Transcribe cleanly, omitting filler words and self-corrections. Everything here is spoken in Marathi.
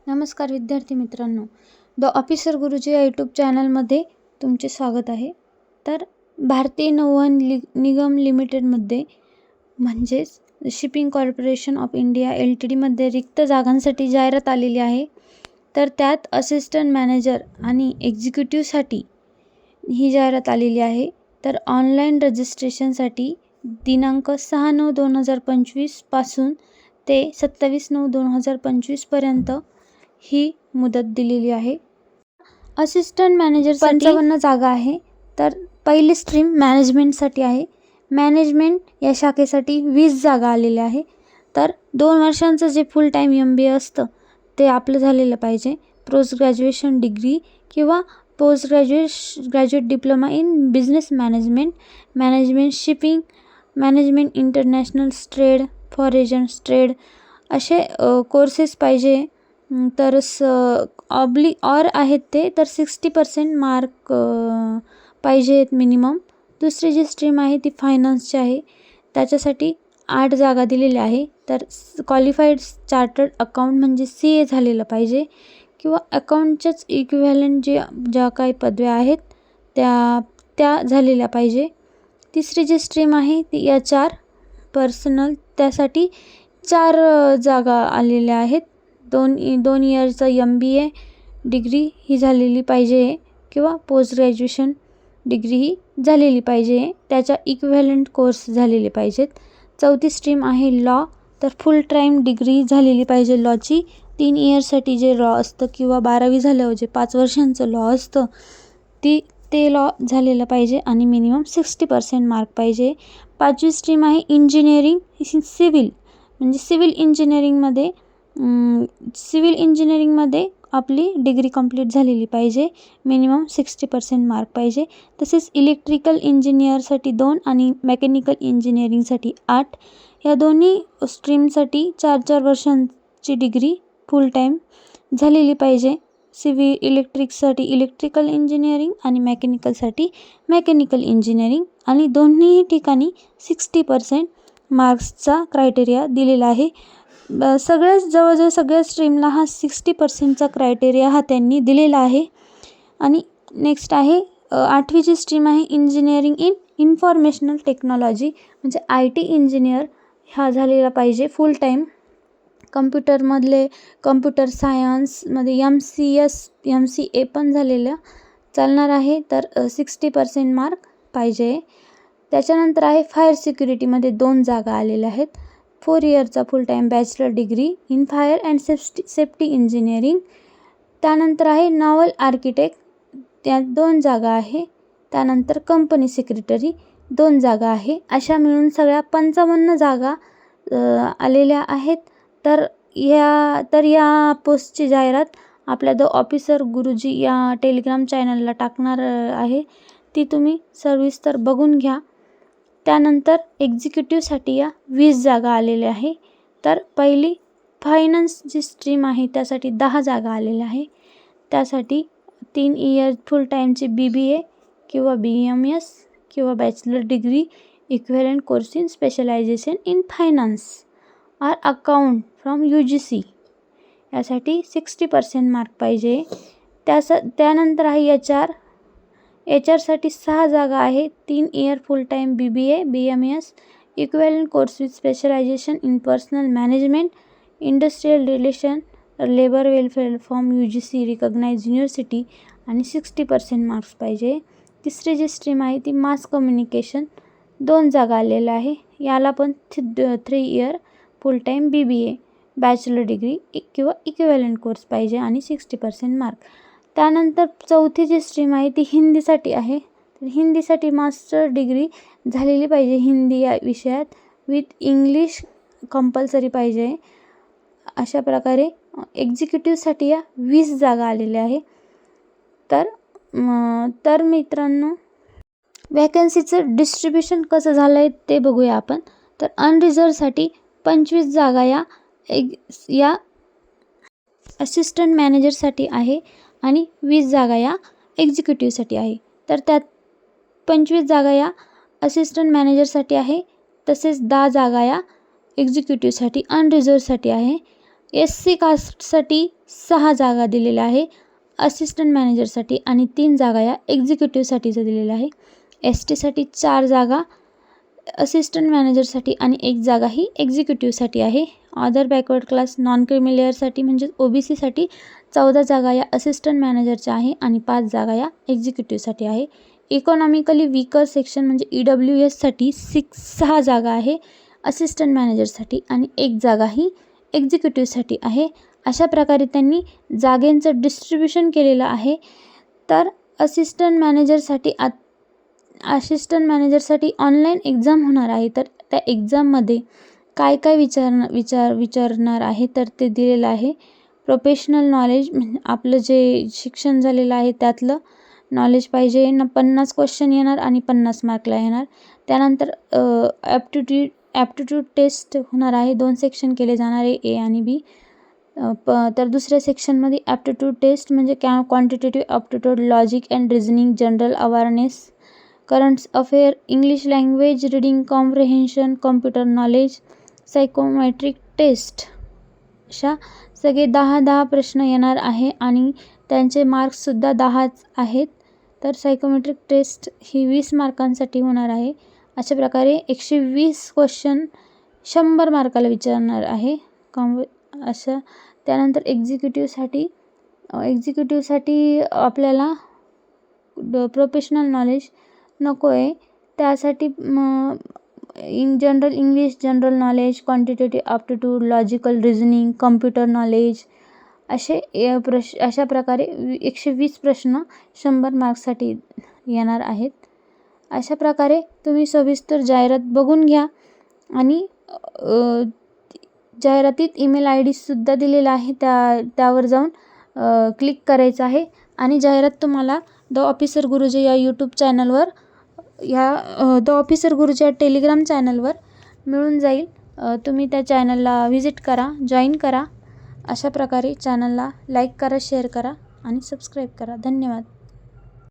नमस्कार विद्यार्थी मित्रांनो, द ऑफिसर गुरुजी या यूट्यूब चॅनलमध्ये तुमचे स्वागत आहे. तर भारतीय नौवहन निगम लिमिटेडमध्ये म्हणजेच शिपिंग कॉर्पोरेशन ऑफ इंडिया LTDमध्ये रिक्त जागांसाठी जाहिरात आलेली आहे. तर त्यात असिस्टंट मॅनेजर आणि एक्झिक्युटिव्हसाठी ही जाहिरात आलेली आहे. तर ऑनलाईन रजिस्ट्रेशनसाठी दिनांक 6/9/2025 पासून ते 27/9/2025 ही मुदत दिलेली आहे. असिस्टंट मॅनेजरसाठी 55 जागा आहे. तर पहिली स्ट्रीम मॅनेजमेंटसाठी आहे. मॅनेजमेंट या शाखेसाठी 20 जागा आलेल्या आहे. तर 2 वर्षांचं जे फुल टाईम MBA असतं ते आपलं झालेलं पाहिजे. पोस्ट ग्रॅज्युएशन डिग्री किंवा post graduate diploma in business management, management shipping, management international trade, foreign trade असे कोर्सेस पाहिजे. तर ऑर आहेत ते तर 60% मार्क पाहिजे आहेत मिनिमम. दुसरी जी स्ट्रीम आहे ती फायनान्सची आहे. त्याच्यासाठी 8 जागा दिलेल्या आहे. तर क्वालिफाईड चार्टर्ड अकाउंट म्हणजे CA झालेलं पाहिजे किंवा अकाउंटच्याच इक्विव्हॅलंट ज्या काही पदव्या आहेत त्या झालेल्या पाहिजे. तिसरी जी स्ट्रीम आहे ती HR पर्सनल, त्यासाठी 4 जागा आलेल्या आहेत. 2 इयरचं MBA डिग्री ही झालेली पाहिजे किंवा पोस्ट ग्रॅज्युएशन डिग्री ही झालेली पाहिजे. त्याच्या इक्विव्हॅलंट कोर्स झालेले पाहिजेत. चौथी स्ट्रीम आहे लॉ. तर फुल टाईम डिग्री झालेली पाहिजे लॉची. 3 इयर्ससाठी जे लॉ असतं किंवा 12वी झाल्यावर जे 5 वर्षांचं लॉ असतं ते लॉ झालेलं पाहिजे आणि मिनिमम 60% मार्क पाहिजे. 5वी स्ट्रीम आहे इंजिनिअरिंग सिव्हिल, म्हणजे सिव्हिल इंजिनिअरिंगमध्ये आपली डिग्री कंप्लीट झालेली पाहिजे. मिनिमम 60% मार्क पाहिजे. तसेच इलेक्ट्रिकल इंजिनिअरसाठी 2 आणि मेकॅनिकल इंजिनिअरिंगसाठी 8 या दोन्ही स्ट्रीमसाठी 4 वर्षांची डिग्री फुल टाईम झालेली पाहिजे. इलेक्ट्रिकसाठी इलेक्ट्रिकल इंजिनिअरिंग आणि मेकॅनिकलसाठी मेकॅनिकल इंजिनिअरिंग आणि दोन्ही ठिकाणी 60% मार्क्सचा क्रायटेरिया दिलेला आहे. जवळजवळ सगळ्या स्ट्रीमला हा 60%चा क्रायटेरिया हा त्यांनी दिलेला आहे. आणि नेक्स्ट आहे 8वीची स्ट्रीम आहे इंजिनिअरिंग इन इन्फॉर्मेशनल टेक्नॉलॉजी, म्हणजे IT इंजिनियर हा झालेला पाहिजे फुल टाईम. कम्प्युटर सायन्समध्ये MCA पण झालेलं चालणार आहे. तर 60% मार्क पाहिजे. त्याच्यानंतर आहे फायर सिक्युरिटीमध्ये 2 जागा आलेल्या आहेत. 4 इयरचा full time bachelor degree in fire and safety engineering. त्यानंतर आहे नॉवल आर्किटेक्ट, त्यात 2 जागा आहे. त्यानंतर कंपनी सेक्रेटरी 2 जागा आहे. अशा मिळून सगळ्या 55 जागा आलेल्या आहेत. तर या पोस्टची जाहिरात आपल्या द ऑफिसर गुरुजी या टेलिग्राम चॅनलला टाकणार आहे. ती तुम्ही सविस्तर बघून घ्या. त्यानंतर एक्झिक्युटिव्हसाठी या 20 जागा आलेल्या आहे. तर पहिली फायनान्स जी स्ट्रीम आहे त्यासाठी 10 जागा आलेल्या आहे. त्यासाठी 3 इयर फुल टाईमची BBA किंवा BMS किंवा bachelor degree equivalent course in specialization in finance or account from UGC यासाठी 60% मार्क पाहिजे. त्यानंतर आहे HR साठी 6 जागा आहे. 3 year full time BBA BMS equivalent course with specialization in personal management, industrial relation, labour welfare from UGC recognise university आणि 60% मार्क्स पाहिजे. तिसरी जी स्ट्रीम आहे ती मास कम्युनिकेशन, 2 जागा आलेल्या आहे. याला पण 3 year full time BBA bachelor degree किंवा इक्विव्हॅलंट कोर्स पाहिजे आणि 60% मार्क. त्यानंतर चौथी जी स्ट्रीम आहे ती हिंदीसाठी आहे. तर हिंदीसाठी मास्टर डिग्री झालेली पाहिजे हिंदी या विषयात विथ इंग्लिश कंपल्सरी पाहिजे. अशा प्रकारे एक्झिक्युटिव्हसाठी या 20 जागा आलेल्या आहे. तर मित्रांनो, वॅकन्सीचं डिस्ट्रीब्युशन कसं झालं आहे ते बघूया आपण. तर अनरिझर्वसाठी 25 जागा या असिस्टंट मॅनेजरसाठी आहे आणि 20 जागा या एक्झिक्युटिव्हसाठी आहे. तर त्यात 25 जागा या असिस्टंट मॅनेजरसाठी आहे. तसेच 10 जागा या एक्झिक्युटिव्हसाठी अनरिझर्वसाठी आहे. SC कास्टसाठी 6 जागा दिलेल्या आहे असिस्टंट मॅनेजरसाठी आणि 3 जागा या एक्झिक्युटिव्हसाठीचं दिलेल्या आहे. STसाठी 4 जागा असिस्टंट मॅनेजरसाठी आणि 1 जागा ही एक्झिक्युटिव्हसाठी आहे. Other backward class non creamy लेअरसाठी म्हणजेच OBCसाठी 14 जागा या असिस्टंट मॅनेजरच्या आहे आणि 5 जागा या एक्झिक्युटिव्हसाठी आहे. इकॉनॉमिकली वीकर सेक्शन म्हणजे EWSसाठी 6 जागा आहे असिस्टंट मॅनेजरसाठी आणि 1 जागा ही एक्झिक्युटिव्हसाठी आहे. अशा प्रकारे त्यांनी जागेंचं डिस्ट्रीब्युशन केलेलं आहे. तर असिस्टंट मॅनेजरसाठी ऑनलाईन एक्झाम होणार आहे. तर त्या एक्झाममध्ये काय काय विचारणार आहे तर ते दिलेलं आहे. प्रोफेशनल नॉलेज म्हणजे आपलं जे शिक्षण झालेलं आहे त्यातलं नॉलेज पाहिजे. 50 क्वेश्चन येणार आणि 50 मार्कला येणार. त्यानंतर ॲप्टिट्यूड टेस्ट होणार आहे. 2 सेक्शन केले जाणार आहे, A आणि B. तर दुसऱ्या सेक्शनमध्ये ॲप्टिट्यूड टेस्ट म्हणजे quantitative aptitude, logic and reasoning, general awareness, current affair, English language, reading comprehension, computer knowledge, psychometric test अशा सगळे 10 प्रश्न येणार आहे आणि त्यांचे मार्क्ससुद्धा 10च आहेत. तर सायकोमेट्रिक टेस्ट ही 20 मार्कांसाठी होणार आहे. अशा प्रकारे 120 क्वेश्चन 100 मार्काला विचारणार आहे. असं त्यानंतर एक्झिक्युटिव्हसाठी आपल्याला प्रोफेशनल नॉलेज नको आहे. त्यासाठी general English, general knowledge, quantitative aptitude, logical reasoning, computer knowledge अशा प्रकारे 120 प्रश्न 100 मार्क्ससाठी येणार आहेत. अशा प्रकारे तुम्ही सविस्तर जाहिरात बघून घ्या आणि जाहिरातीत ईमेल ID सुद्धा दिलेला आहे. त्यावर जाऊन क्लिक करायचं आहे आणि जाहिरात तुम्हाला द ऑफिसर गुरुजी या यूट्यूब चॅनलवर द ऑफिसर गुरुजी या टेलिग्राम चॅनलवर मिळून जाईल. तुम्ही त्या चॅनलला व्हिजिट करा, जॉईन करा. अशा प्रकारे चॅनलला लाईक करा, शेअर करा आणि सबस्क्राईब करा. धन्यवाद.